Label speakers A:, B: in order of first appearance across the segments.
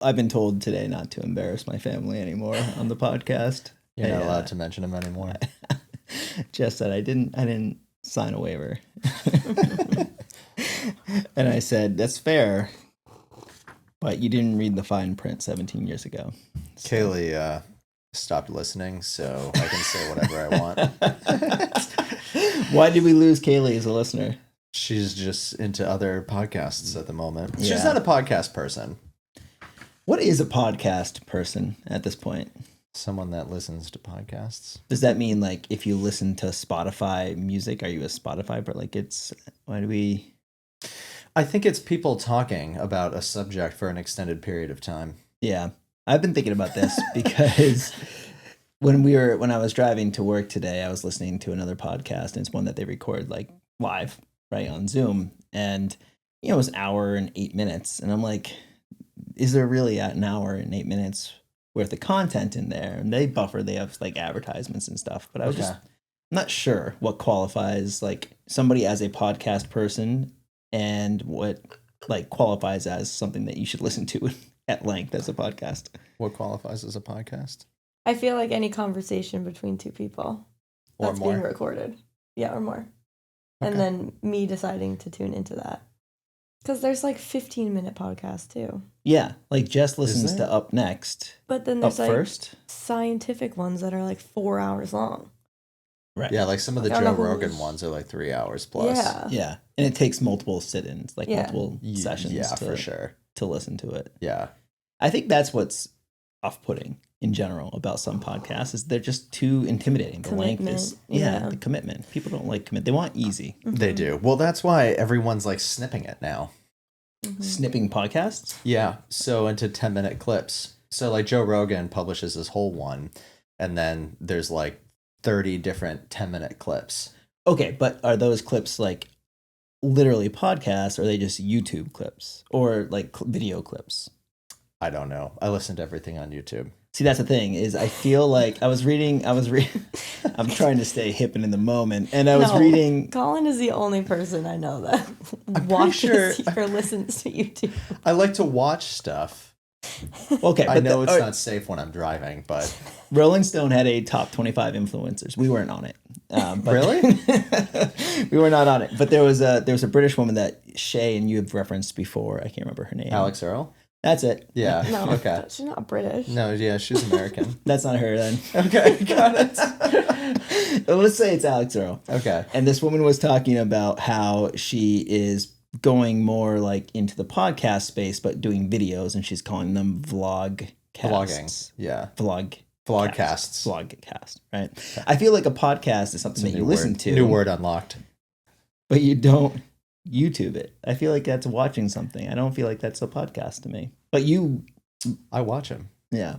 A: I've been told today not to embarrass my family anymore on the podcast.
B: You're not allowed to mention them anymore.
A: Jess said I didn't sign a waiver. And I said, that's fair. But you didn't read the fine print 17 years ago.
B: So. Kaylee stopped listening, so I can say whatever I want.
A: Why did we lose Kaylee as a listener?
B: She's just into other podcasts at the moment. Yeah. She's not a podcast person.
A: What is a podcast person at this point?
B: Someone that listens to podcasts.
A: Does that mean, like, if you listen to Spotify music, are you a Spotify? But like, why do we...
B: I think it's people talking about a subject for an extended period of time.
A: Yeah. I've been thinking about this because when I was driving to work today, I was listening to another podcast, and it's one that they record like live, right, on Zoom. And, it was an hour and 8 minutes. And I'm like, is there really an hour and 8 minutes worth of content in there? And they buffer, they have like advertisements and stuff. But I was just not sure what qualifies like somebody as a podcast person and what like qualifies as something that you should listen to at length as a podcast.
B: What qualifies as a podcast?
C: I feel like any conversation between two people that's being recorded. Yeah, or more. Okay. And then me deciding to tune into that. Because there's like 15-minute podcasts too.
A: Yeah, like Jess listens to Up Next.
C: But then there's like
A: First
C: scientific ones that are like 4 hours long.
B: Right. Yeah, like some of the Joe Rogan ones are like 3 hours plus.
A: Yeah. And it takes multiple sit-ins, like multiple sessions.
B: Yeah, for sure.
A: To listen to it.
B: Yeah.
A: I think that's what's off-putting in general about some podcasts is they're just too intimidating. The length is the commitment. People don't like commit. They want easy.
B: Mm-hmm. They do. Well, that's why everyone's like snipping it now.
A: Mm-hmm. Snipping podcasts?
B: Yeah. So into 10-minute clips. So like Joe Rogan publishes this whole one, and then there's like 30 different 10-minute clips.
A: Okay, but are those clips like literally podcasts, or are they just YouTube clips or like video clips?
B: I don't know. I listen to everything on YouTube.
A: See, that's the thing is I feel like I was reading, I'm trying to stay hip and in the moment. And I was reading.
C: Colin is the only person I know that watches or listens to YouTube.
B: I like to watch stuff.
A: Okay.
B: I know it's not safe when I'm driving, but.
A: Rolling Stone had a top 25 influencers. We weren't on it.
B: Really?
A: We were not on it. But there was a British woman that Shay and you have referenced before. I can't remember her name.
B: Alex Earle?
A: That's it.
B: Yeah.
C: No,
B: okay.
C: She's not British.
B: No, yeah, she's American.
A: That's not her then.
B: Okay, got it.
A: Let's say it's Alex Earle.
B: Okay.
A: And this woman was talking about how she is going more like into the podcast space, but doing videos, and she's calling them vlogging.
B: Yeah.
A: Vlogcast, right? Okay. I feel like a podcast is something that you listen to.
B: New word unlocked.
A: But you don't YouTube it. I feel like that's watching something. I don't feel like that's a podcast to me. But
B: I watch them.
A: Yeah.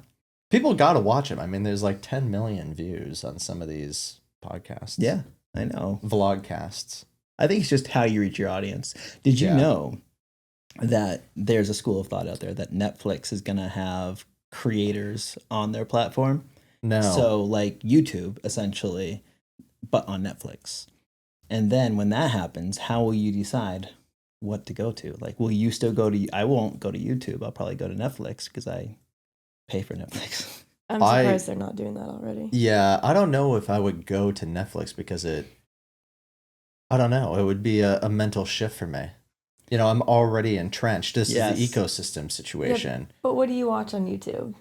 B: People got to watch them. I mean, there's like 10 million views on some of these podcasts.
A: Yeah, I know.
B: Vlogcasts.
A: I think it's just how you reach your audience. Did you know that there's a school of thought out there that Netflix is going to have creators on their platform?
B: No.
A: So like YouTube, essentially, but on Netflix. And then when that happens, how will you decide what to go to? Like, will you still I won't go to YouTube. I'll probably go to Netflix because I pay for Netflix.
C: I'm surprised they're not doing that already.
B: Yeah, I don't know if I would go to Netflix because I don't know. It would be a mental shift for me. I'm already entrenched. This is the ecosystem situation.
C: Yeah, but what do you watch on YouTube?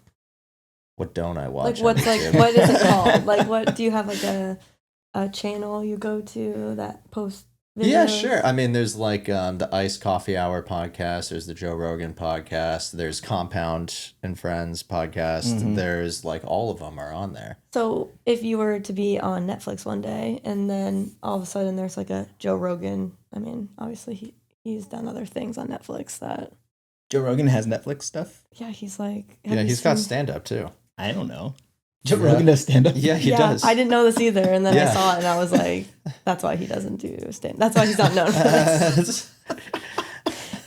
B: What don't I watch?
C: Like, what is it called? Like, what do you have like a channel you go to that posts videos?
B: Yeah, sure. I mean, there's like the Iced Coffee Hour podcast. There's the Joe Rogan podcast. There's Compound and Friends podcast. Mm-hmm. There's like all of them are on there.
C: So if you were to be on Netflix one day and then all of a sudden there's like a Joe Rogan, I mean, obviously he's done other things on Netflix that...
A: Joe Rogan has Netflix stuff?
C: Yeah, he's like...
B: Yeah, he's got stand-up too.
A: I don't know. Joe Rogan does stand-up?
B: Yeah, he does.
C: I didn't know this either, and then I saw it, and I was like, that's why he doesn't do stand-up. That's why he's not known for this. But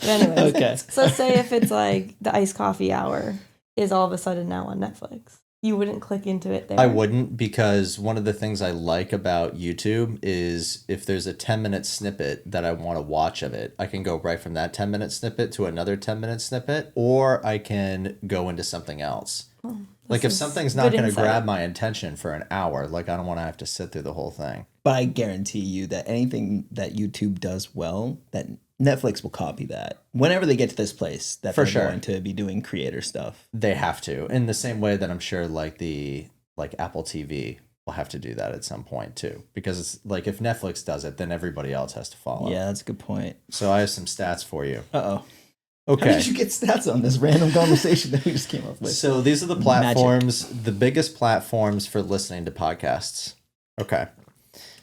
C: anyways,
A: okay.
C: So say if it's like the Iced Coffee Hour is all of a sudden now on Netflix. You wouldn't click into it there?
B: I wouldn't, because one of the things I like about YouTube is if there's a 10-minute snippet that I want to watch of it, I can go right from that 10-minute snippet to another 10-minute snippet, or I can go into something else. Oh, like if something's not going to grab my attention for an hour, like I don't want to have to sit through the whole thing.
A: But I guarantee you that anything that YouTube does well, that Netflix will copy that whenever they get to this place that they're going to be doing creator stuff.
B: They have to, in the same way that I'm sure like Apple TV will have to do that at some point too, because it's like if Netflix does it, then everybody else has to follow.
A: Yeah, that's a good point.
B: So I have some stats for you.
A: Uh-oh.
B: Okay.
A: How did you get stats on this random conversation that we just came up with?
B: So these are the platforms, the biggest platforms for listening to podcasts. Okay.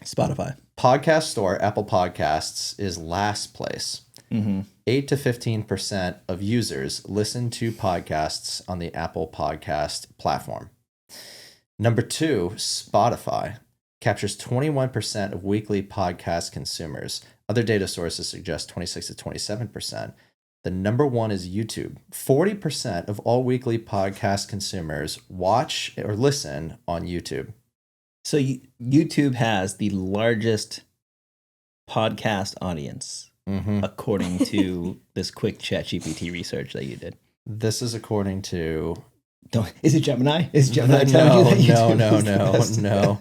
A: Spotify.
B: Podcast Store, Apple Podcasts is last place. 8 to 15% of users listen to podcasts on the Apple Podcast platform. Number 2, Spotify captures 21% of weekly podcast consumers. Other data sources suggest 26 to 27%. The number 1 is YouTube. 40% of all weekly podcast consumers watch or listen on YouTube.
A: So YouTube has the largest podcast audience, according to this quick ChatGPT research that you did.
B: This is according to...
A: Is it Gemini? Is Gemini telling you that
B: No.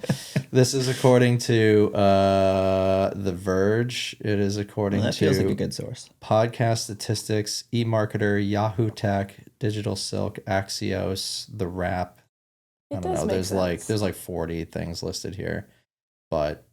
B: This is according to The Verge. It is according
A: that
B: to...
A: feels like a good source.
B: Podcast Statistics, eMarketer, Yahoo Tech, Digital Silk, Axios, The Wrap. I don't know. There's like 40 things listed here, but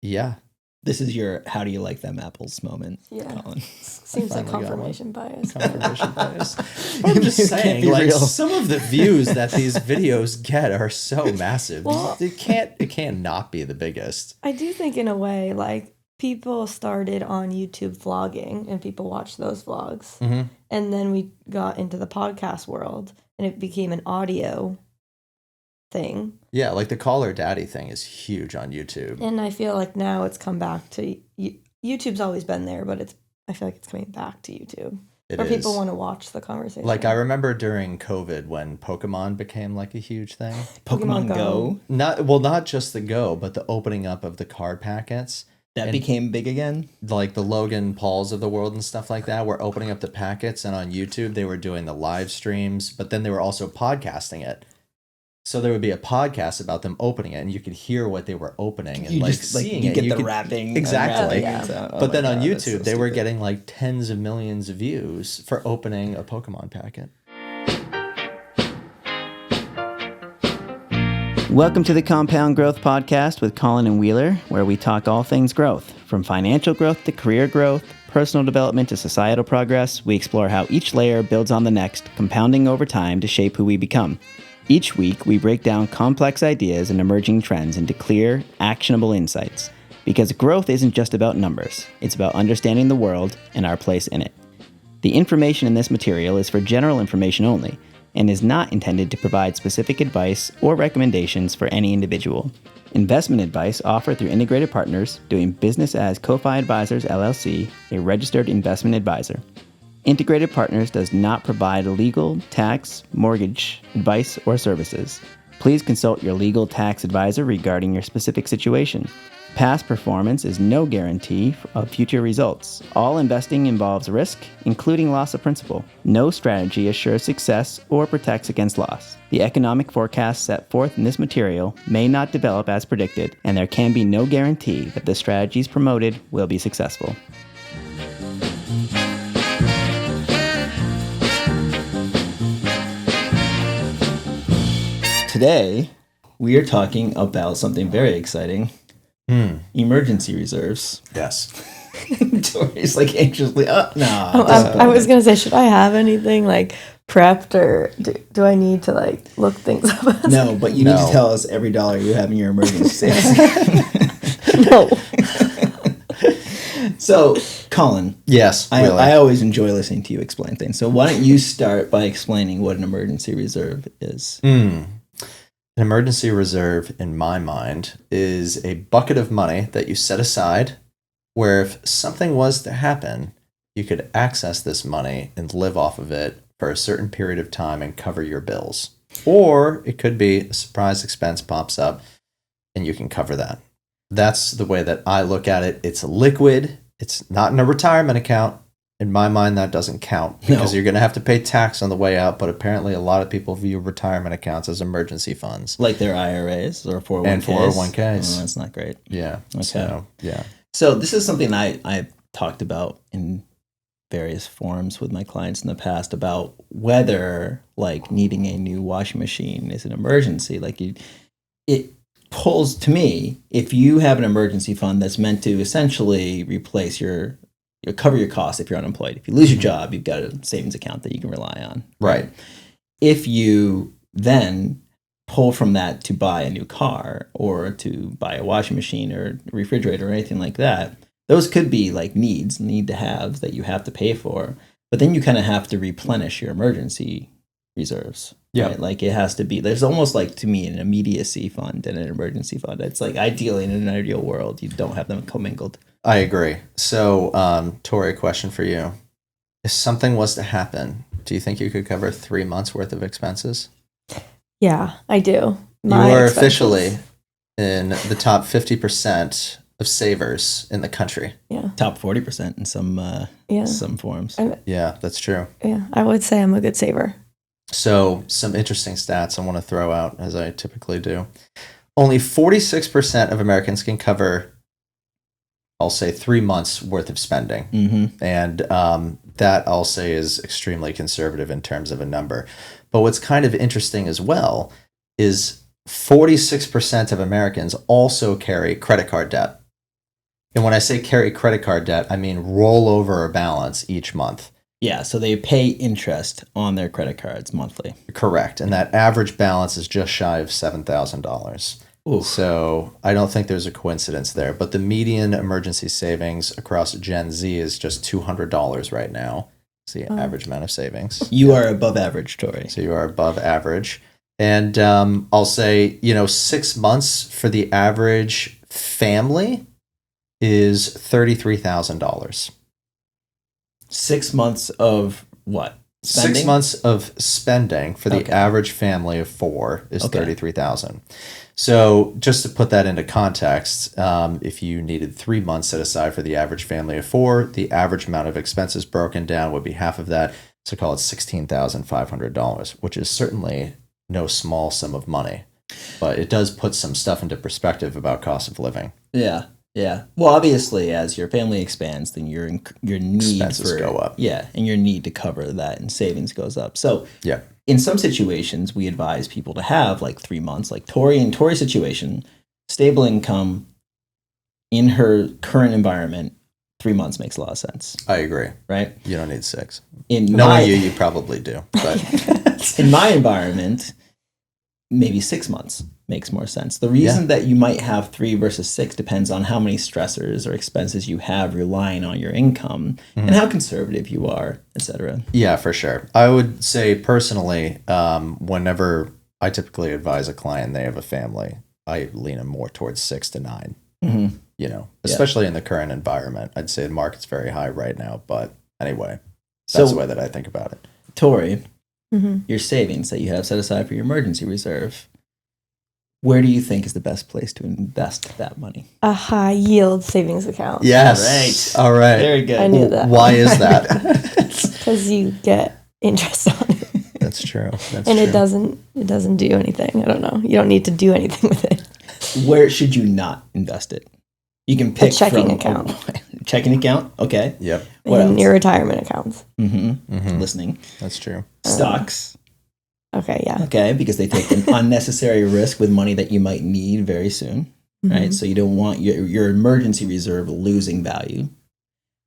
B: yeah.
A: This is your "how do you like them apples" moment.
C: Yeah,
A: Colin.
C: Seems like confirmation bias.
B: Confirmation bias. I'm just saying, like some of the views that these videos get are so massive. Well, it can't not be the biggest.
C: I do think in a way, like people started on YouTube vlogging, and people watched those vlogs, and then we got into the podcast world, and it became an audio thing.
B: Yeah, like the Call Her Daddy thing is huge on YouTube.
C: And I feel like now it's come back to... YouTube's always been there, but I feel like it's coming back to YouTube. Where people want to watch the conversation.
B: Like I remember during COVID when Pokemon became like a huge thing.
A: Pokemon Go?
B: Not just the Go, but the opening up of the card packets.
A: That became big again?
B: Like the Logan Pauls of the world and stuff like that were opening up the packets, and on YouTube they were doing the live streams, but then they were also podcasting it. So there would be a podcast about them opening it, and you could hear what they were opening and
A: you
B: like
A: just,
B: seeing
A: you
B: it.
A: Get the rapping.
B: Exactly.
C: Yeah.
B: But then on YouTube, they were getting like tens of millions of views for opening a Pokemon packet.
A: Welcome to the Compound Growth Podcast with Colin and Wheeler, where we talk all things growth. From financial growth to career growth, personal development to societal progress, we explore how each layer builds on the next, compounding over time to shape who we become. Each week, we break down complex ideas and emerging trends into clear, actionable insights. Because growth isn't just about numbers, it's about understanding the world and our place in it. The information in this material is for general information only, and is not intended to provide specific advice or recommendations for any individual. Investment advice offered through Integrated Partners, doing business as Ko-Fi Advisors LLC, a registered investment advisor. Integrated Partners does not provide legal, tax, mortgage, advice, or services. Please consult your legal tax advisor regarding your specific situation. Past performance is no guarantee of future results. All investing involves risk, including loss of principal. No strategy assures success or protects against loss. The economic forecasts set forth in this material may not develop as predicted, and there can be no guarantee that the strategies promoted will be successful. Today, we are talking about something very exciting. Emergency reserves.
B: Yes.
A: Tori's like anxiously, no.
C: I was going to say, should I have anything like prepped, or do I need to like look things up?
A: No, but you need to tell us every dollar you have in your emergency.
C: No.
A: So, Colin.
B: Yes.
A: I always enjoy listening to you explain things. So why don't you start by explaining what an emergency reserve is?
B: An emergency reserve, in my mind, is a bucket of money that you set aside where if something was to happen, you could access this money and live off of it for a certain period of time and cover your bills. Or it could be a surprise expense pops up and you can cover that. That's the way that I look at it. It's liquid. It's not in a retirement account. In my mind, that doesn't count because you're going to have to pay tax on the way out. But apparently, a lot of people view retirement accounts as emergency funds,
A: like their IRAs or 401ks.
B: And 401ks.
A: Oh, that's not great.
B: Yeah.
A: Okay.
B: Yeah.
A: So this is something I talked about in various forums with my clients in the past about whether like needing a new washing machine is an emergency. Like it pulls to me, if you have an emergency fund that's meant to essentially replace cover your costs if you're unemployed. If you lose your job, you've got a savings account that you can rely on.
B: Right.
A: If you then pull from that to buy a new car or to buy a washing machine or refrigerator or anything like that, those could be like need to have that you have to pay for. But then you kind of have to replenish your emergency reserves.
B: Yeah.
A: Right? Like it has to be, there's almost like to me an immediacy fund and an emergency fund. It's like ideally in an ideal world, you don't have them commingled.
B: I agree. So, Tori, question for you. If something was to happen, do you think you could cover 3 months worth of expenses?
C: Yeah, I do.
B: You are officially in the top 50% of savers in the country.
C: Yeah.
A: Top 40% in some forms.
B: Yeah, that's true.
C: Yeah, I would say I'm a good saver.
B: So some interesting stats I want to throw out, as I typically do. Only 46% of Americans can cover, I'll say, 3 months worth of spending.
A: Mm-hmm.
B: And that I'll say is extremely conservative in terms of a number. But what's kind of interesting as well is 46% of Americans also carry credit card debt. And when I say carry credit card debt, I mean roll over a balance each month.
A: Yeah, so they pay interest on their credit cards monthly.
B: Correct. And that average balance is just shy of $7,000. So I don't think there's a coincidence there. But the median emergency savings across Gen Z is just $200 right now. It's the average amount of savings.
A: You are above average, Tori.
B: So you are above average. And I'll say, 6 months for the average family is $33,000.
A: 6 months of what? Spending?
B: 6 months of spending for the average family of 4 is $33,000. So just to put that into context, if you needed 3 months set aside for the average family of 4, the average amount of expenses broken down would be half of that. So call it $16,500, which is certainly no small sum of money. But it does put some stuff into perspective about cost of living.
A: Yeah. Yeah. Well, obviously, as your family expands, then your need
B: expenses go up.
A: Yeah, and your need to cover that and savings goes up. So
B: yeah,
A: in some situations, we advise people to have like 3 months, like Tori. In Tori's situation, stable income in her current environment, 3 months makes a lot of sense.
B: I agree.
A: Right?
B: You don't need 6.
A: Knowing
B: you probably do. But
A: in my environment, maybe 6 months makes more sense. The reason that you might have 3 versus 6 depends on how many stressors or expenses you have relying on your income and how conservative you are, etc.
B: Yeah, for sure. I would say personally, whenever I typically advise a client they have a family, I lean them more towards 6 to 9.
A: Mm-hmm.
B: Especially in the current environment. I'd say the market's very high right now, but anyway, that's the way that I think about it.
A: Tori, your savings that you have set aside for your emergency reserve, where do you think is the best place to invest that money?
C: A high yield savings account.
B: Yes. All right.
A: Very good.
C: I knew that.
B: Why is that?
C: Because you get interest on it.
B: That's true.
C: It doesn't do anything. I don't know. You don't need to do anything with it.
A: Where should you not invest it? You can pick
C: a checking account.
A: Checking account? Okay.
B: Yep.
A: What else?
C: Your retirement accounts.
A: Listening.
B: That's true.
A: Stocks.
C: Okay, yeah.
A: Okay, because they take an unnecessary risk with money that you might need very soon, right? So you don't want your emergency reserve losing value.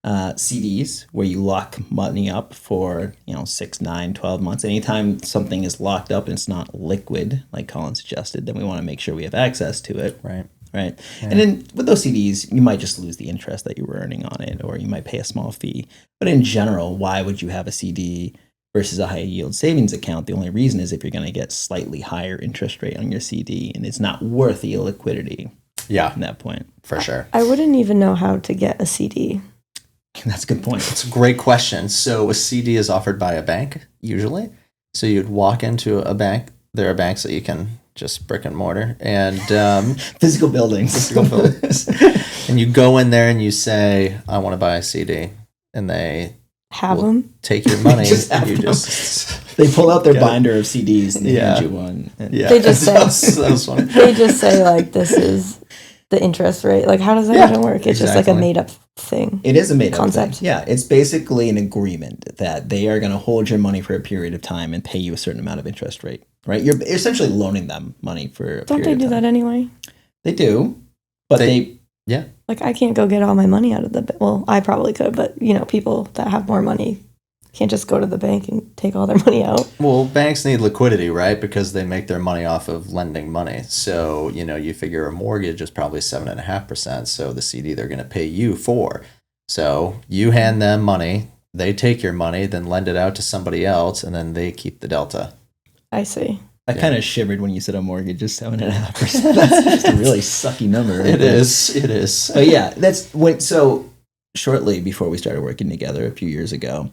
A: CDs, where you lock money up for 6, 9, 12 months. Anytime something is locked up and it's not liquid, like Colin suggested, then we want to make sure we have access to it.
B: Right.
A: Yeah. And then with those CDs, you might just lose the interest that you were earning on it, or you might pay a small fee. But in general, why would you have a CD versus a high yield savings account? The only reason is if you're going to get slightly higher interest rate on your CD, and it's not worth the illiquidity.
B: Yeah.
A: At that point.
B: For sure.
C: I wouldn't even know how to get a CD.
A: That's a good point.
B: It's a great question. So a CD is offered by a bank, usually. So you'd walk into a bank, there are banks that you can just brick and mortar and
A: physical buildings.
B: And you go in there and you say, I want to buy a CD. And they
C: have them.
B: Take your money.
A: They pull out their binder of CDs and they hand you one.
C: They just say, that was funny. They just say, like, this is the interest rate. Like, how does that even work? It's just like a made up thing.
A: It is a made up concept. Thing. Yeah, it's basically an agreement that they are going to hold your money for a period of time and pay you a certain amount of interest rate. Right? You're essentially loaning them money for a period of time.
C: Don't they do that anyway?
A: They do, but they yeah.
C: Like, I can't go get all my money out of the bank. Well, I probably could, but, people that have more money can't just go to the bank and take all their money out.
B: Well, banks need liquidity, right? Because they make their money off of lending money. So, you figure a mortgage is probably 7.5%. So the CD they're going to pay you for. So you hand them money, they take your money, then lend it out to somebody else, and then they keep the delta.
C: I see.
A: I kind of shivered when you said a mortgage is 7.5%. That's just a really sucky number. Right?
B: It is.
A: But yeah, that's what. So shortly before we started working together a few years ago,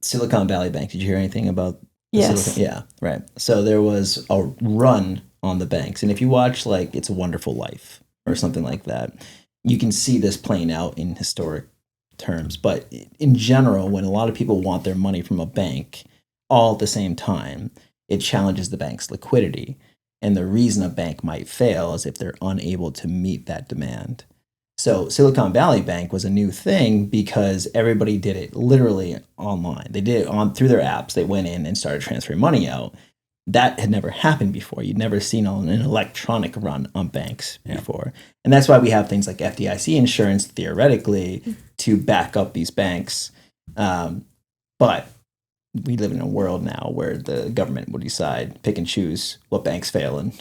A: Silicon Valley Bank. Did you hear anything about?
C: Yes.
A: Yeah. Right. So there was a run on the banks, and if you watch like It's a Wonderful Life or something like that, you can see this playing out in historic terms. But in general, when a lot of people want their money from a bank all at the same time, it challenges the bank's liquidity. And the reason a bank might fail is if they're unable to meet that demand. So Silicon Valley Bank was a new thing because everybody did it literally online. They did it through their apps. They went in and started transferring money out. That had never happened before. You'd never seen an electronic run on banks before. And that's why we have things like FDIC insurance, theoretically, to back up these banks. But we live in a world now where the government will decide, pick and choose what banks fail and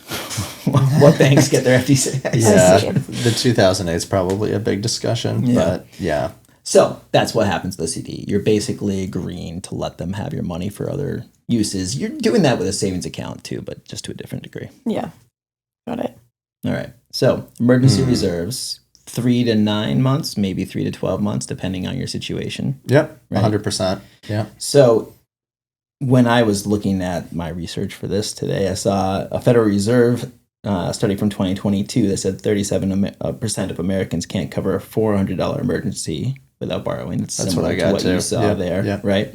A: what banks get their FDIC.
B: Yeah, the 2008 is probably a big discussion, but yeah.
A: So that's what happens to the CD. You're basically agreeing to let them have your money for other uses. You're doing that with a savings account too, but just to a different degree.
C: Yeah, got it.
A: All right. So emergency reserves, 3 to 9 months, maybe 3 to 12 months, depending on your situation.
B: Yep, right? 100%. Yeah.
A: So when I was looking at my research for this today, I saw a Federal Reserve study from 2022 that said 37% of Americans can't cover a $400 emergency without borrowing.
B: That's what I got
A: to what you saw there, right?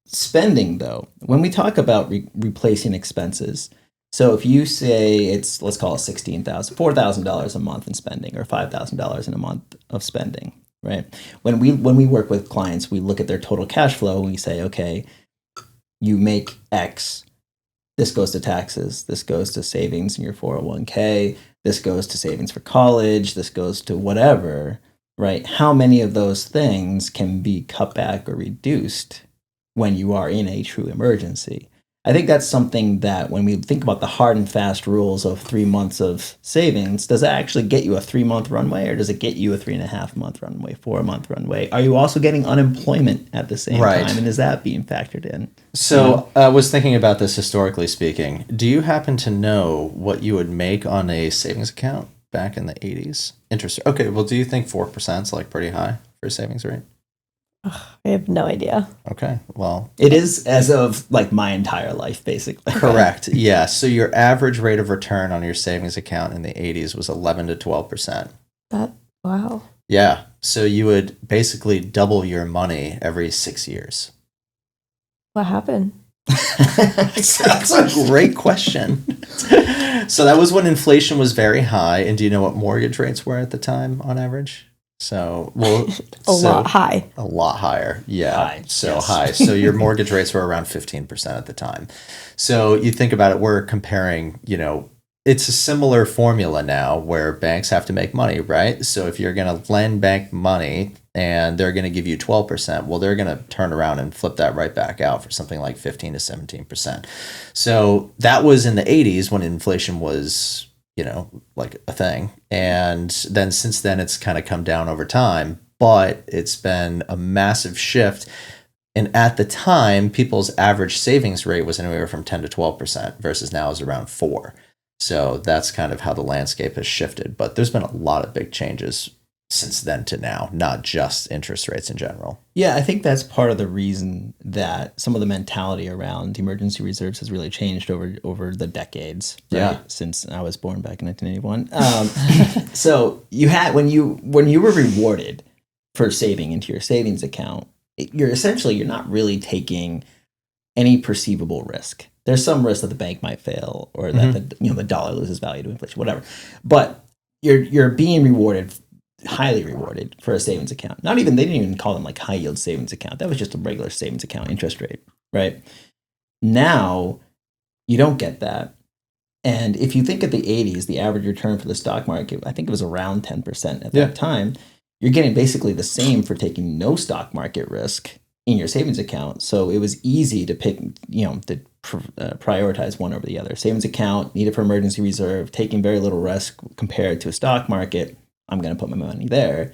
A: Spending, though, when we talk about replacing expenses, so if you say let's call it $4,000 a month in spending or $5,000 in a month of spending, right? When we work with clients, we look at their total cash flow and we say, okay, you make X. This goes to taxes. This goes to savings in your 401k. This goes to savings for college. This goes to whatever, right? How many of those things can be cut back or reduced when you are in a true emergency? I think that's something that when we think about the hard and fast rules of 3 months of savings, does that actually get you a 3-month runway or does it get you a 3.5-month runway, 4-month runway? Are you also getting unemployment at the same time? And is that being factored in?
B: So I was thinking about this historically speaking. Do you happen to know what you would make on a savings account back in the 80s? Interest. Okay, well, do you think 4% is like pretty high for a savings rate?
C: I have no idea.
B: Okay, well.
A: It is as of like my entire life, basically.
B: Correct, yeah. So your average rate of return on your savings account in the 80s was 11 to 12%.
C: Wow.
B: Yeah, so you would basically double your money every 6 years.
C: What happened?
B: That's a great question. So that was when inflation was very high. And do you know what mortgage rates were at the time on average? So,
C: a lot high.
B: A lot higher. Yeah.
A: High.
B: High. So your mortgage rates were around 15% at the time. So you think about it, we're comparing, it's a similar formula now where banks have to make money, right? So if you're going to lend bank money and they're going to give you 12%, well, they're going to turn around and flip that right back out for something like 15 to 17%. So that was in the 80s when inflation was like a thing. And then since then, it's kind of come down over time, but it's been a massive shift. And at the time, people's average savings rate was anywhere from 10 to 12% versus now is around 4%. So that's kind of how the landscape has shifted. But there's been a lot of big changes since then to now, not just interest rates in general.
A: Yeah, I think that's part of the reason that some of the mentality around emergency reserves has really changed over the decades. Right?
B: Yeah.
A: Since I was born back in 1981. So you had when you were rewarded for saving into your savings account, you're not really taking any perceivable risk. There's some risk that the bank might fail or that the dollar loses value to inflation, whatever. But you're being rewarded, highly rewarded, for a savings account. They didn't even call them like high yield savings account. That was just a regular savings account interest rate, right? Now you don't get that. And if you think of the 80s, the average return for the stock market, I think it was around 10% at that time. You're getting basically the same for taking no stock market risk in your savings account. So it was easy to pick, to prioritize one over the other. Savings account, needed for emergency reserve, taking very little risk compared to a stock market. I'm going to put my money there.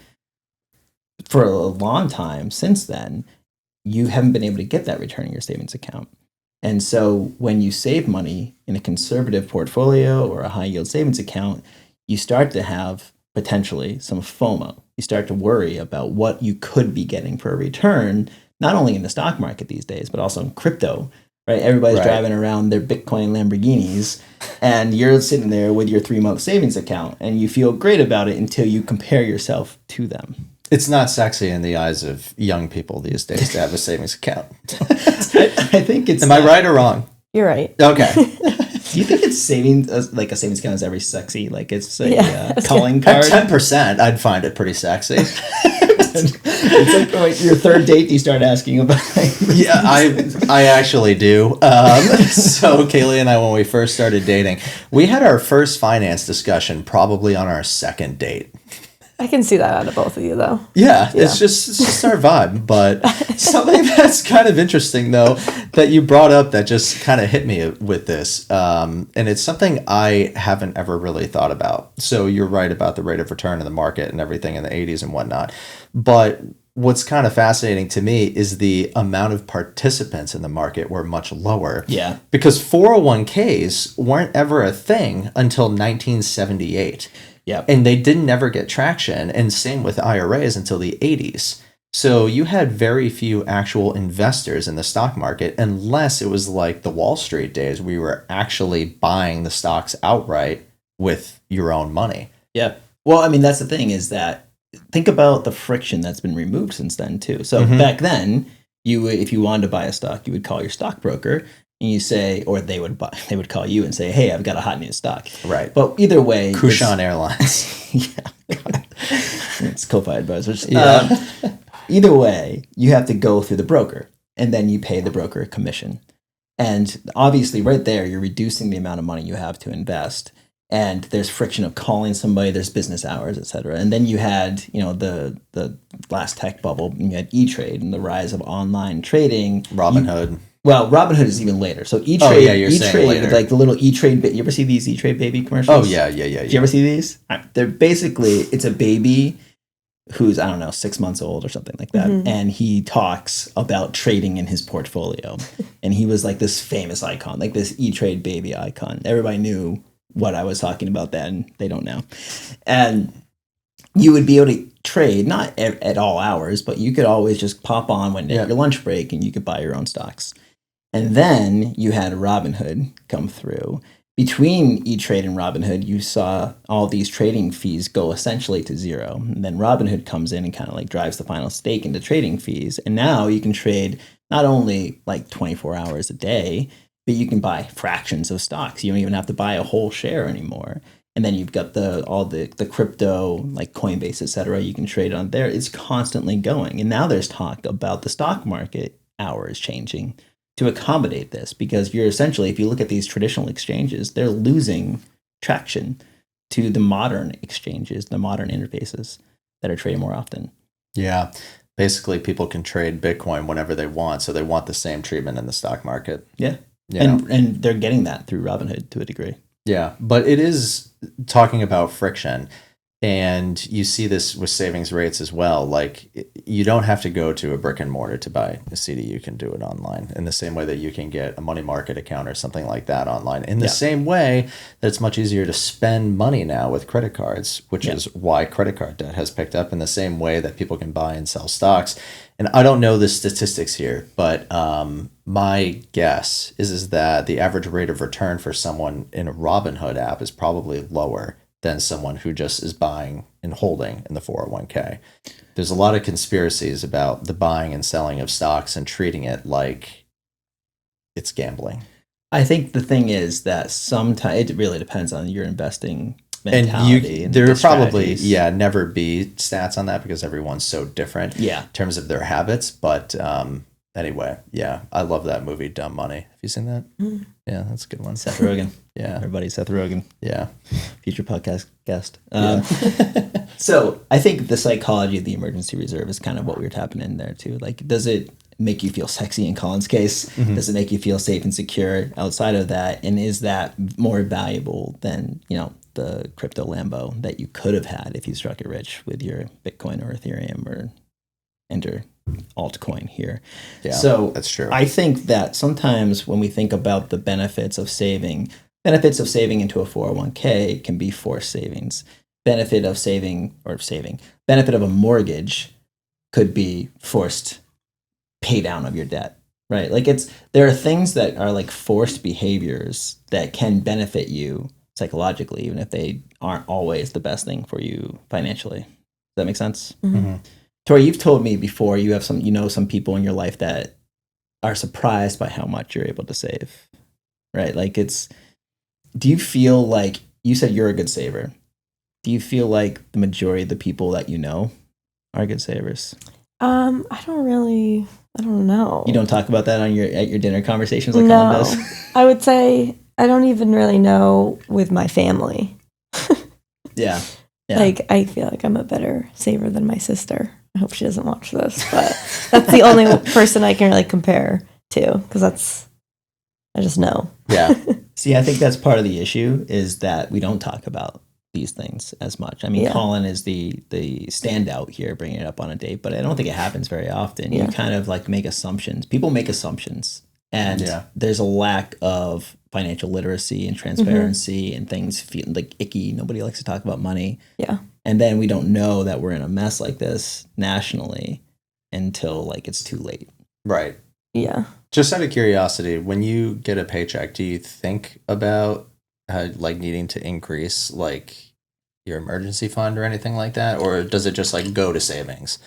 A: For a long time since then, you haven't been able to get that return in your savings account. And so when you save money in a conservative portfolio or a high yield savings account, you start to have potentially some FOMO. You start to worry about what you could be getting for a return, not only in the stock market these days, but also in crypto, right? Everybody's driving around their Bitcoin Lamborghinis, and you're sitting there with your 3-month savings account, and you feel great about it until you compare yourself to them.
B: It's not sexy in the eyes of young people these days to have a savings account.
A: I think it's...
B: Am I right or wrong?
C: You're right.
B: Okay.
A: Do you think it's savings, like a savings account is ever sexy? Like it's a calling card?
B: At 10%, I'd find it pretty sexy.
A: It's like your third date you start asking about.
B: Yeah, I actually do. So Kaylee and I, when we first started dating, we had our first finance discussion probably on our second date.
C: I can see that out of both of you, though.
B: Yeah, it's just our vibe. But something that's kind of interesting, though, that you brought up that just kind of hit me with this, and it's something I haven't ever really thought about. So you're right about the rate of return in the market and everything in the 80s and whatnot. But what's kind of fascinating to me is the amount of participants in the market were much lower.
A: Yeah.
B: Because 401ks weren't ever a thing until 1978.
A: Yeah.
B: And they didn't ever get traction, and same with IRAs until the 80s. So you had very few actual investors in the stock market, unless it was like the Wall Street days where you were actually buying the stocks outright with your own money.
A: Yeah. Well, I mean, that's the thing is that think about the friction that's been removed since then too. So back then, if you wanted to buy a stock, you would call your stockbroker. And you say, or they would call you and say, "Hey, I've got a hot new stock."
B: Right.
A: But either way,
B: Kushan Airlines.
A: Yeah, it's Ko-Fi advisors.
B: Yeah.
A: Either way, you have to go through the broker, and then you pay the broker a commission. And obviously, right there, you're reducing the amount of money you have to invest. And there's friction of calling somebody. There's business hours, et cetera. And then you had, the last tech bubble. You had E-Trade and the rise of online trading.
B: Robinhood.
A: Well, Robinhood is even later. So E-Trade,
B: saying later.
A: Like the little E-Trade. You ever see these E-Trade baby commercials?
B: Oh yeah.
A: Did you ever see these? They're basically, it's a baby who's, I don't know, 6 months old or something like that, and he talks about trading in his portfolio, and he was like this famous icon, like this E-Trade baby icon. Everybody knew what I was talking about then. They don't now, and you would be able to trade not at all hours, but you could always just pop on when at your lunch break, and you could buy your own stocks. And then you had Robinhood come through. Between E-Trade and Robinhood, you saw all these trading fees go essentially to zero. And then Robinhood comes in and kind of like drives the final stake into trading fees. And now you can trade not only like 24 hours a day, but you can buy fractions of stocks. You don't even have to buy a whole share anymore. And then you've got all the crypto, like Coinbase, et cetera. You can trade on there. It's constantly going. And now there's talk about the stock market hours changing to accommodate this, because you're essentially, if you look at these traditional exchanges, they're losing traction to the modern exchanges, the modern interfaces that are trading more often.
B: Yeah. Basically, people can trade Bitcoin whenever they want, so they want the same treatment in the stock market.
A: Yeah. And they're getting that through Robinhood to a degree.
B: Yeah. But it is talking about friction. And you see this with savings rates as well. Like, you don't have to go to a brick and mortar to buy a CD. You can do it online in the same way that you can get a money market account or something like that online. In the same way that it's much easier to spend money now with credit cards, which is why credit card debt has picked up, in the same way that people can buy and sell stocks. And I don't know the statistics here, but my guess is that the average rate of return for someone in a Robinhood app is probably lower than someone who just is buying and holding in the 401k. There's a lot of conspiracies about the buying and selling of stocks and treating it like it's gambling.
A: I think the thing is that sometimes it really depends on your investing mentality.
B: And there will probably never be stats on that because everyone's so different in terms of their habits. But anyway, I love that movie, Dumb Money. Have you seen that? Mm. Yeah, that's a good one.
A: Seth Rogen.
B: Yeah.
A: Everybody, Seth Rogen.
B: Yeah.
A: Future podcast guest. So I think the psychology of the emergency reserve is kind of what we were tapping in there too. Like, does it make you feel sexy in Colin's case? Mm-hmm. Does it make you feel safe and secure outside of that? And is that more valuable than, the crypto Lambo that you could have had if you struck it rich with your Bitcoin or Ethereum or enter altcoin here?
B: Yeah,
A: so
B: that's true.
A: I think that sometimes when we think about the benefits of saving into a 401k can be forced savings. Benefit of a mortgage could be forced pay down of your debt, right? Like, there are things that are like forced behaviors that can benefit you psychologically, even if they aren't always the best thing for you financially. Does that make sense? Mm-hmm. Tori, you've told me before you have some people in your life that are surprised by how much you're able to save, right? Like, do you feel like, you said you're a good saver. Do you feel like the majority of the people that you know are good savers?
C: I don't know.
A: You don't talk about that at your dinner conversations like Colin does?
C: I would say I don't even really know with my family.
A: Yeah.
C: Like, I feel like I'm a better saver than my sister. I hope she doesn't watch this, but that's the only person I can really compare to, because I just know.
B: Yeah.
A: See, I think that's part of the issue, is that we don't talk about these things as much. I mean, Colin is the standout here, bringing it up on a date, but I don't think it happens very often. You kind of like make assumptions. People make assumptions, and there's a lack of financial literacy and transparency, and things feel like icky. Nobody likes to talk about money.
C: Yeah.
A: And then we don't know that we're in a mess like this nationally until like it's too late.
B: Right.
C: Yeah.
B: Just out of curiosity, when you get a paycheck, do you think about like needing to increase like your emergency fund or anything like that? Or does it just like go to savings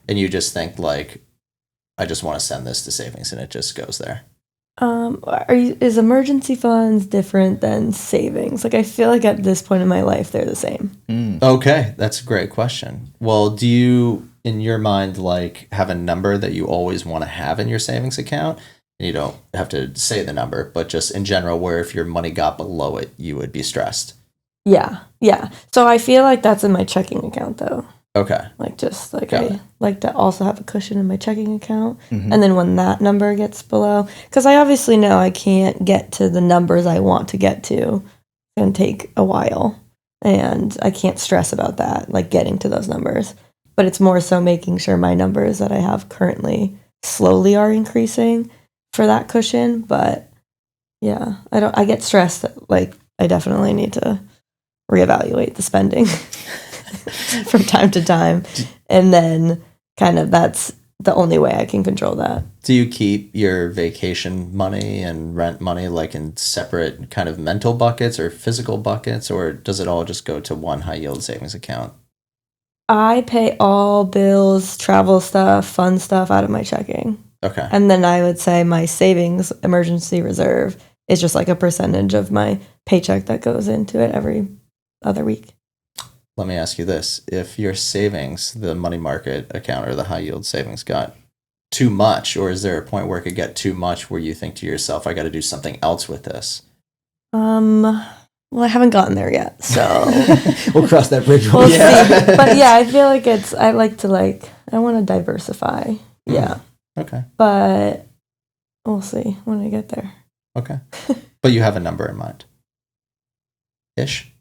B: and you just think like, I just want to send this to savings, and it just goes there?
C: Is emergency funds different than savings? Like, I feel like at this point in my life, they're the same.
B: Mm. Okay. That's a great question. Well, do you, in your mind, like have a number that you always want to have in your savings account? And you don't have to say the number, but just in general, where if your money got below it, you would be stressed.
C: Yeah. So I feel like that's in my checking account, though.
B: Okay.
C: Like, just like I like to also have a cushion in my checking account. Mm-hmm. And then when that number gets below, because I obviously know I can't get to the numbers I want to get to. It's going to take a while. And I can't stress about that, like getting to those numbers. But it's more so making sure my numbers that I have currently slowly are increasing for that cushion. But yeah, I get stressed that, like, I definitely need to reevaluate the spending from time to time, and then kind of that's the only way I can control that.
B: Do you keep your vacation money and rent money like in separate kind of mental buckets or physical buckets, or does it all just go to one high yield savings account?
C: I pay all bills, travel stuff, fun stuff out of my checking.
B: Okay.
C: And then I would say my savings emergency reserve is just like a percentage of my paycheck that goes into it every other week.
B: Let me ask you this. If your savings, the money market account or the high yield savings got too much, or is there a point where it could get too much where you think to yourself, I got to do something else with this?
C: Well, I haven't gotten there yet, so
A: we'll cross that bridge.
C: We'll see. But yeah, I feel like I want to diversify. Yeah.
B: Okay.
C: But we'll see when I get there.
B: Okay. But you have a number in mind. Ish?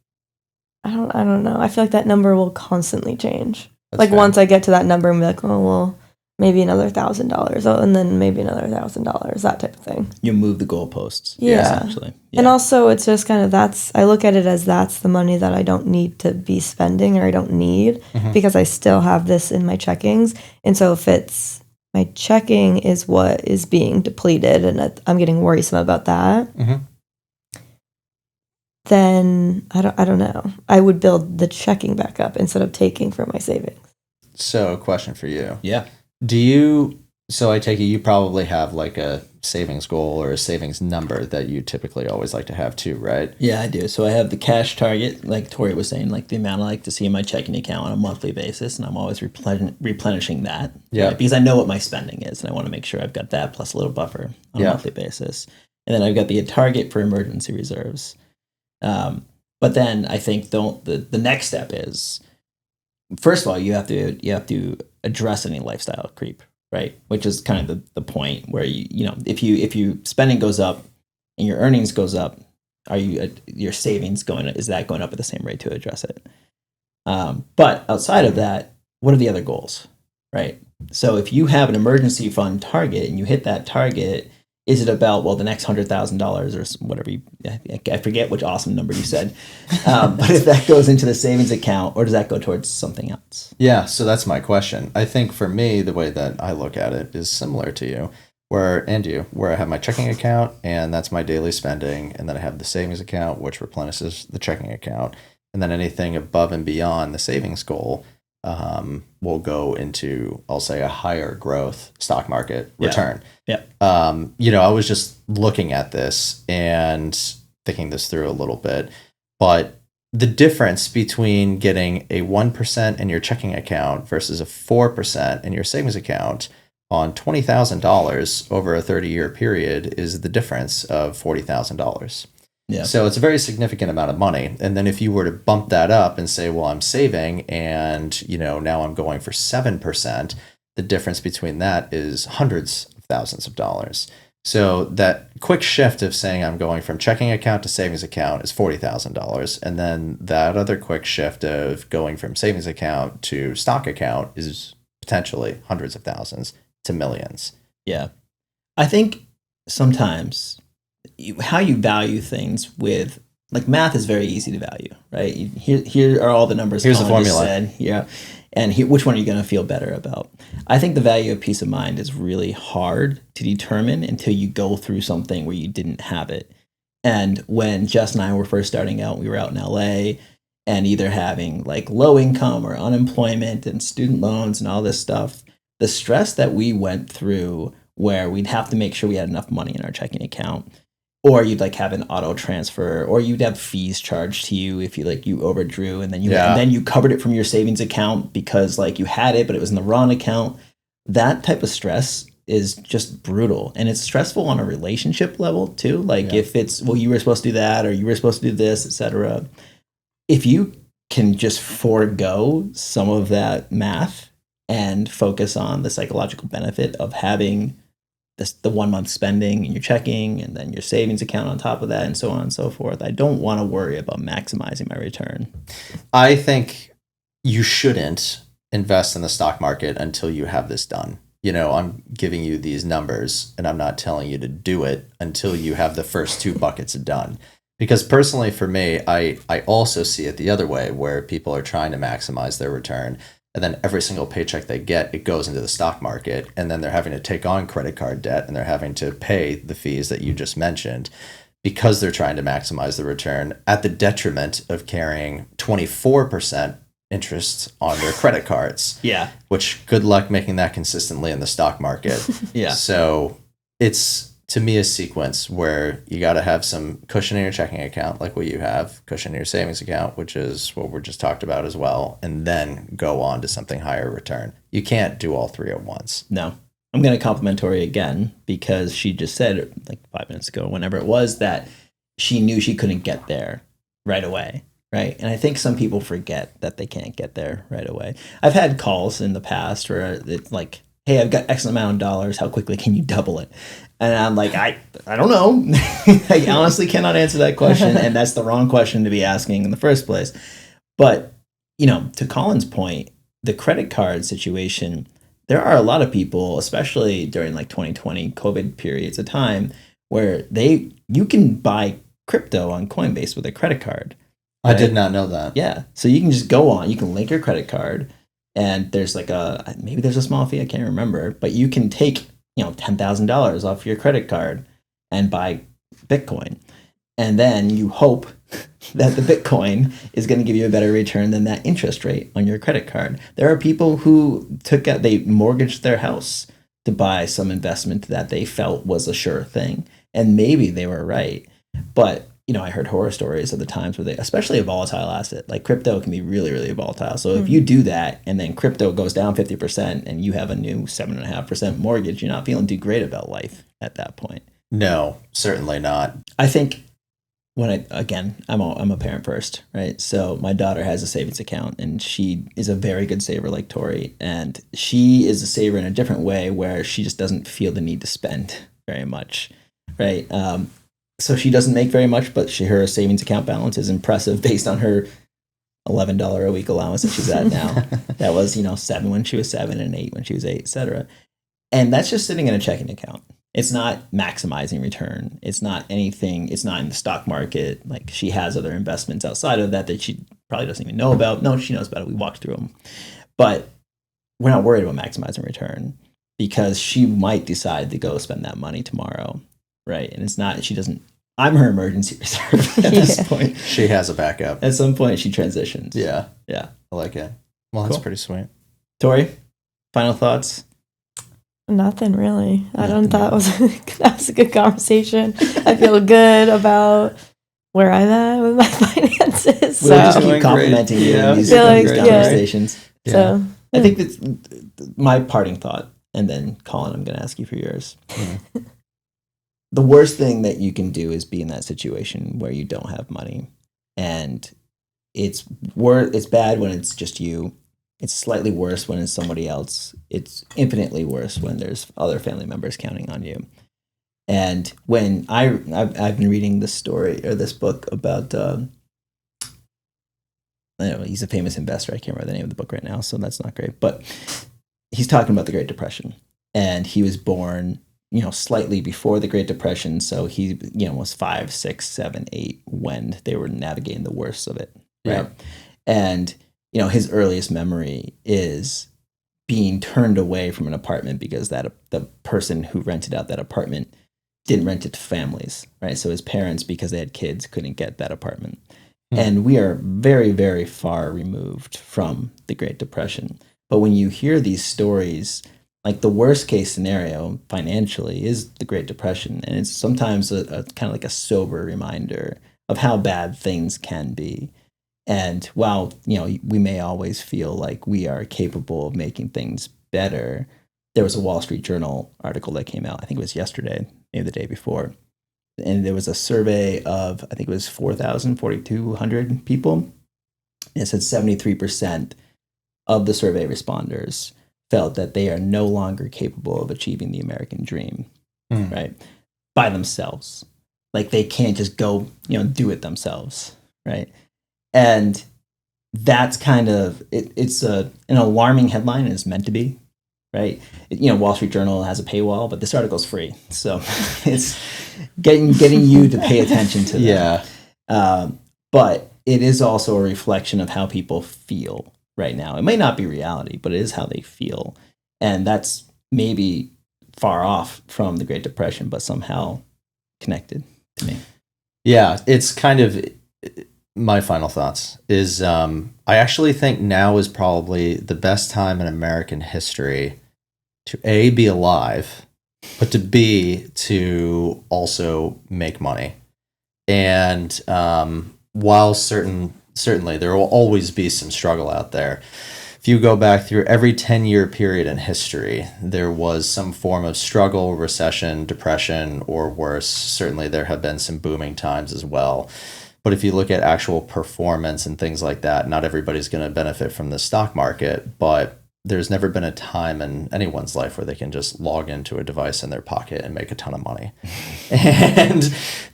C: I don't know. I feel like that number will constantly change.
B: That's
C: like
B: fair.
C: once I get to that number, I'm like, oh well, maybe another $1,000. Oh, and then maybe another $1,000. That type of thing.
A: You move the goalposts.
C: Yeah.
A: Essentially. Yeah.
C: And also, it's just kind of I look at it as that's the money that I don't need to be spending or I don't need because I still have this in my checkings. And so if it's my checking is what is being depleted and I'm getting worrisome about that, then I don't know. I would build the checking back up instead of taking from my savings.
B: So, a question for you.
A: Yeah.
B: So I take it you probably have like a savings goal or a savings number that you typically always like to have too, right?
A: Yeah, I do. So I have the cash target, like Tori was saying, like the amount I like to see in my checking account on a monthly basis, and I'm always replenishing that.
B: Yeah.
A: Right? Because I know what my spending is, and I want to make sure I've got that plus a little buffer on a monthly basis. And then I've got the target for emergency reserves. But then I think the next step is, first of all, you have to address any lifestyle creep. Right, which is kind of the point where if you spending goes up and your earnings goes up, your savings is that going up at the same rate to address it? But outside of that, what are the other goals, right? So if you have an emergency fund target and you hit that target, is it about the next $100,000 or whatever I forget which awesome number you said, but if that goes into the savings account or does that go towards something else?
B: Yeah, so that's my question. I think for me, the way that I look at it is similar to you, where I have my checking account and that's my daily spending, and then I have the savings account which replenishes the checking account, and then anything above and beyond the savings goal will go into, I'll say, a higher growth stock market return.
A: Yeah.
B: I was just looking at this and thinking this through a little bit, but the difference between getting a 1% in your checking account versus a 4% in your savings account on $20,000 over a 30-year period is the difference of $40,000.
A: Yeah.
B: So it's a very significant amount of money. And then if you were to bump that up and say, well, I'm saving and, now I'm going for 7%, the difference between that is hundreds of thousands of dollars. So that quick shift of saying I'm going from checking account to savings account is $40,000. And then that other quick shift of going from savings account to stock account is potentially hundreds of thousands to millions.
A: Yeah. I think sometimes how you value things with, like, math is very easy to value, right? Here are all the numbers.
B: Here's the
A: Colin
B: formula.
A: just said, yeah. And which one are you going to feel better about? I think the value of peace of mind is really hard to determine until you go through something where you didn't have it. And when Jess and I were first starting out, we were out in LA and either having like low income or unemployment and student loans and all this stuff. The stress that we went through where we'd have to make sure we had enough money in our checking account, or you'd like have an auto transfer, or you'd have fees charged to you if you overdrew, and then you covered it from your savings account because like you had it, but it was in the wrong account. That type of stress is just brutal, and it's stressful on a relationship level too. Like if it's, well, you were supposed to do that, or you were supposed to do this, etc. If you can just forego some of that math and focus on the psychological benefit of having the 1 month spending in your checking and then your savings account on top of that and so on and so forth, I don't want to worry about maximizing my return.
B: I think you shouldn't invest in the stock market until you have this done. I'm giving you these numbers and I'm not telling you to do it until you have the first two buckets done. Because personally for me, I also see it the other way where people are trying to maximize their return. And then every single paycheck they get, it goes into the stock market. And then they're having to take on credit card debt and they're having to pay the fees that you just mentioned because they're trying to maximize the return at the detriment of carrying 24% interest on their credit cards.
A: Yeah.
B: Which, good luck making that consistently in the stock market.
A: Yeah.
B: So it's, to me, a sequence where you got to have some cushion in your checking account, like what you have, cushion in your savings account, which is what we're just talked about as well, and then go on to something higher return. You can't do all three at once.
A: No. I'm going to compliment Tori again because she just said like 5 minutes ago, whenever it was, that she knew she couldn't get there right away. Right. And I think some people forget that they can't get there right away. I've had calls in the past where it's like, hey, I've got X amount of dollars. How quickly can you double it? And I'm like, I don't know. I honestly cannot answer that question. And that's the wrong question to be asking in the first place. But, to Colin's point, the credit card situation, there are a lot of people, especially during like 2020 COVID periods of time, where you can buy crypto on Coinbase with a credit card.
B: Right? I did not know that.
A: Yeah. So you can just go on, you can link your credit card, and there's maybe there's a small fee, I can't remember, but you can take, $10,000 off your credit card and buy Bitcoin. And then you hope that the Bitcoin is going to give you a better return than that interest rate on your credit card. There are people who they mortgaged their house to buy some investment that they felt was a sure thing. And maybe they were right. But, I heard horror stories of the times where especially a volatile asset, like crypto can be really, really volatile. So if you do that and then crypto goes down 50% and you have a new 7.5% mortgage, you're not feeling too great about life at that point.
B: No, certainly not.
A: I think I'm a parent first, right? So my daughter has a savings account and she is a very good saver like Tori. And she is a saver in a different way where she just doesn't feel the need to spend very much, right? So she doesn't make very much, but her savings account balance is impressive based on her $11 a week allowance that she's at now. That was, 7 when she was 7 and 8 when she was 8, et cetera. And that's just sitting in a checking account. It's not maximizing return. It's not anything. It's not in the stock market. Like she has other investments outside of that she probably doesn't even know about. No, she knows about it. We walked through them. But we're not worried about maximizing return because she might decide to go spend that money tomorrow. Right. And I'm her emergency reserve at this point.
B: She has a backup.
A: At some point she transitions.
B: Yeah.
A: Yeah.
B: I like it. Well, that's pretty sweet.
A: Tori, final thoughts?
C: Nothing really. That was a good conversation. I feel good about where I'm at with my finances.
A: We'll just keep complimenting you in these conversations.
C: Yeah. So
A: I think that's my parting thought. And then Colin, I'm going to ask you for yours. Mm-hmm. The worst thing that you can do is be in that situation where you don't have money. And it's bad when it's just you. It's slightly worse when it's somebody else. It's infinitely worse when there's other family members counting on you. And when I've been reading this story or this book about, he's a famous investor. I can't remember the name of the book right now, so that's not great. But he's talking about the Great Depression. And he was born, slightly before the Great Depression. So he, was 5, 6, 7, 8 when they were navigating the worst of it. Right. Yeah. And, his earliest memory is being turned away from an apartment because the person who rented out that apartment didn't rent it to families. Right. So his parents, because they had kids, couldn't get that apartment. Mm-hmm. And we are very, very far removed from the Great Depression. But when you hear these stories, like the worst case scenario financially is the Great Depression. And it's sometimes a kind of like a sober reminder of how bad things can be. And while, we may always feel like we are capable of making things better, there was a Wall Street Journal article that came out, I think it was yesterday, maybe the day before. And there was a survey of, I think it was 4,200 people. And it said 73% of the survey responders felt that they are no longer capable of achieving the American dream, right? By themselves. Like they can't just go, do it themselves, right? And that's kind of, it's an alarming headline, and it's meant to be, right? Wall Street Journal has a paywall, but this article's free. So it's getting you to pay attention to them.
B: Yeah.
A: But it is also a reflection of how people feel right now. It may not be reality, but it is how they feel. And that's maybe far off from the Great Depression, but somehow connected to me.
B: Yeah, it's kind of my final thoughts is I actually think now is probably the best time in American history to A, be alive, but to B, to also make money. And while certainly there will always be some struggle out there, if you go back through every 10-year period in history, there was some form of struggle, recession, depression, or worse. Certainly there have been some booming times as well. But if you look at actual performance and things like that, not everybody's going to benefit from the stock market, but there's never been a time in anyone's life where they can just log into a device in their pocket and make a ton of money. And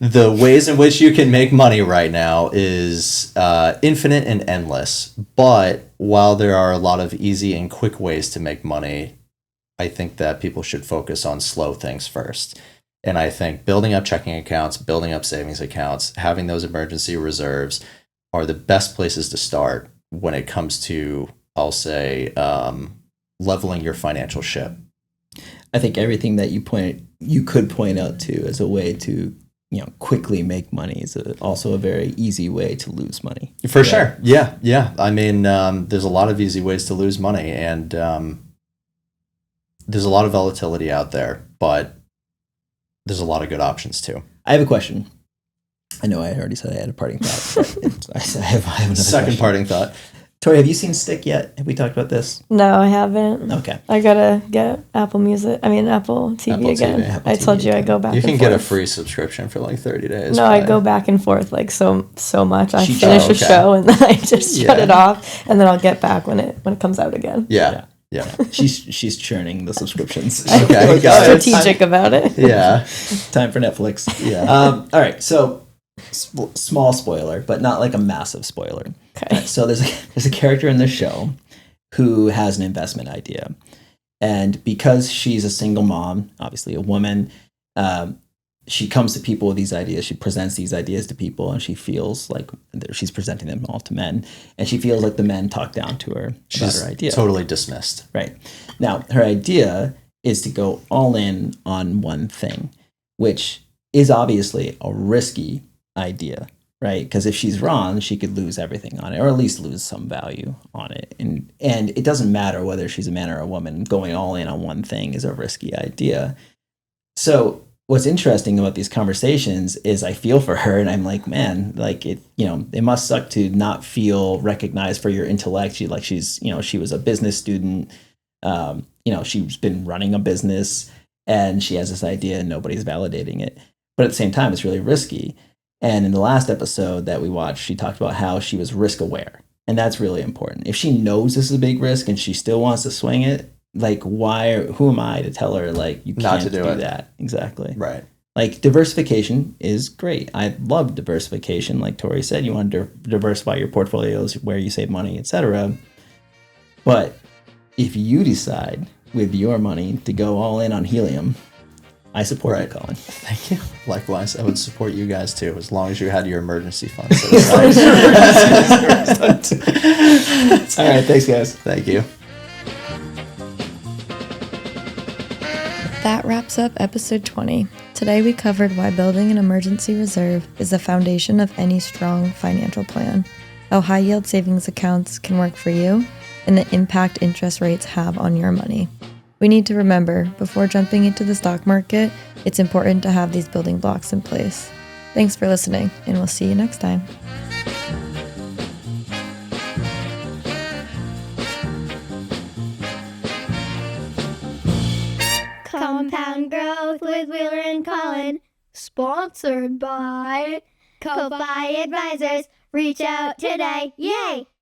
B: the ways in which you can make money right now is infinite and endless. But while there are a lot of easy and quick ways to make money, I think that people should focus on slow things first. And I think building up checking accounts, building up savings accounts, having those emergency reserves are the best places to start when it comes to, I'll say, leveling your financial ship.
A: I think everything that you could point out to as a way to, quickly make money is also a very easy way to lose money.
B: For sure. Yeah. I mean, there's a lot of easy ways to lose money, and there's a lot of volatility out there, but there's a lot of good options too.
A: I have a question. I know I already said I had a parting thought. But I have another
B: second
A: question.
B: Parting thought.
A: Tori, have you seen Stick yet? Have we talked about this?
C: No, I haven't.
A: Okay.
C: I gotta get Apple TV again.
A: Apple
C: I told
A: TV
C: you I
A: again.
C: go back
B: You
C: and
B: can
C: forth.
B: get a free subscription for like 30 days.
C: No, I go back and forth like so much. I
A: She
C: finish
A: does.
C: a show and then I just shut
B: Yeah.
C: it off, and then I'll get back when it comes out again.
B: Yeah.
A: She's churning the subscriptions.
B: Okay, got it.
C: Strategic about it.
B: Yeah.
A: Time for Netflix.
B: Yeah.
A: All right. So small spoiler, but not like a massive spoiler.
C: Okay.
A: So there's a character in the show who has an investment idea, and because she's a single mom, obviously a woman, she comes to people with these ideas. She presents these ideas to people, and she feels like she's presenting them all to men, and she feels like the men talk down to her about her idea.
B: Totally dismissed.
A: Right. Now, her idea is to go all in on one thing, which is obviously a risky idea, right? Because if she's wrong, she could lose everything on it, or at least lose some value on it. And it doesn't matter whether she's a man or a woman. Going all in on one thing is a risky idea. So what's interesting about these conversations is I feel for her, and I'm like, man, like it must suck to not feel recognized for your intellect. She was a business student. She's been running a business, and she has this idea and nobody's validating it. But at the same time, it's really risky. And in the last episode that we watched, she talked about how she was risk aware. And that's really important. If she knows this is a big risk and she still wants to swing it, like who am I to tell her like you
B: Not
A: can't
B: to do it.
A: that? Exactly.
B: Right.
A: Like diversification is great. I love diversification. Like Tori said, you want to diversify your portfolios, where you save money, etc. But if you decide with your money to go all in on helium, I support you, Colin.
B: Thank you. Likewise, I would support you guys too, as long as you had your emergency fund.
A: All right, thanks, guys.
B: Thank you.
C: That wraps up episode 20. Today we covered why building an emergency reserve is the foundation of any strong financial plan, how high-yield savings accounts can work for you, and the impact interest rates have on your money. We need to remember, before jumping into the stock market, it's important to have these building blocks in place. Thanks for listening, and we'll see you next time.
D: Compound Growth with Wheeler and Colin. Sponsored by Ko-Fi Advisors. Reach out today. Yay!